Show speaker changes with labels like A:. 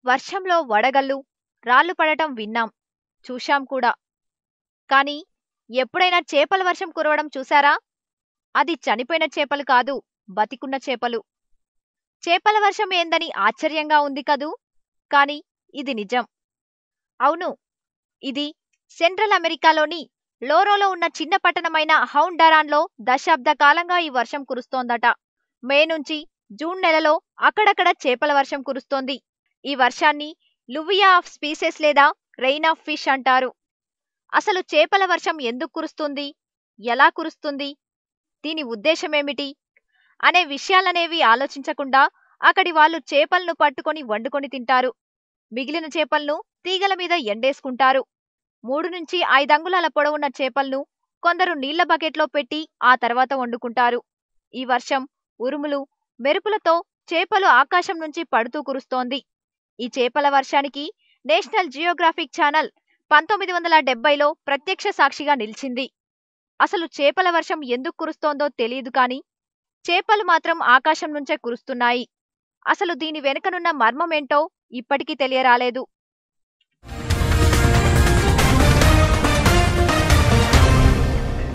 A: వర్షంలో వడగళ్ళు, రాళ్ళు పడటం విన్నాం, చూశాం కూడా. కానీ ఎప్పుడైనా చేపల వర్షం కురవడం చూసారా? అది చనిపోయిన చేపలు కాదు, బతికున్న చేపలు. చేపల వర్షం ఏందని ఆశ్చర్యంగా ఉంది కదూ! కానీ ఇది నిజం. అవును, ఇది సెంట్రల్ అమెరికాలోని లోరోలో ఉన్న చిన్న పట్టణమైన హౌండరాన్‌లో దశాబ్ద కాలంగా ఈ వర్షం కురుస్తోందట. మే నుంచి జూన్ నెలలో అక్కడక్కడ చేపల వర్షం కురుస్తోంది. ఈ వర్షాన్ని లువియా ఆఫ్ స్పీసెస్ లేదా రెయిన్ ఆఫ్ ఫిష్ అంటారు. అసలు చేపల వర్షం ఎందుకు కురుస్తుంది? ఎలా కురుస్తుంది? దీని ఉద్దేశమేమిటి? అనే విషయాలనేవి ఆలోచించకుండా అక్కడి వాళ్ళు చేపలను పట్టుకొని వండుకొని తింటారు. మిగిలిన చేపలను తీగల మీద ఎండేసుకుంటారు. 3-5 అంగుళాల పొడవున్న చేపలను కొందరు నీళ్ల బకెట్లో పెట్టి ఆ తర్వాత వండుకుంటారు. ఈ వర్షం ఉరుములు, మెరుపులతో చేపలు ఆకాశం నుంచి పడుతూ కురుస్తోంది. ఈ చేపల వర్షానికి నేషనల్ జియోగ్రాఫిక్ ఛానల్ 1970లో ప్రత్యక్ష సాక్షిగా నిలిచింది. అసలు చేపల వర్షం ఎందుకు కురుస్తోందో తెలియదు కానీ చేపలు మాత్రం ఆకాశం నుంచే కురుస్తున్నాయి. అసలు దీని వెనుకనున్న మర్మమేంటో ఇప్పటికీ తెలియరాలేదు.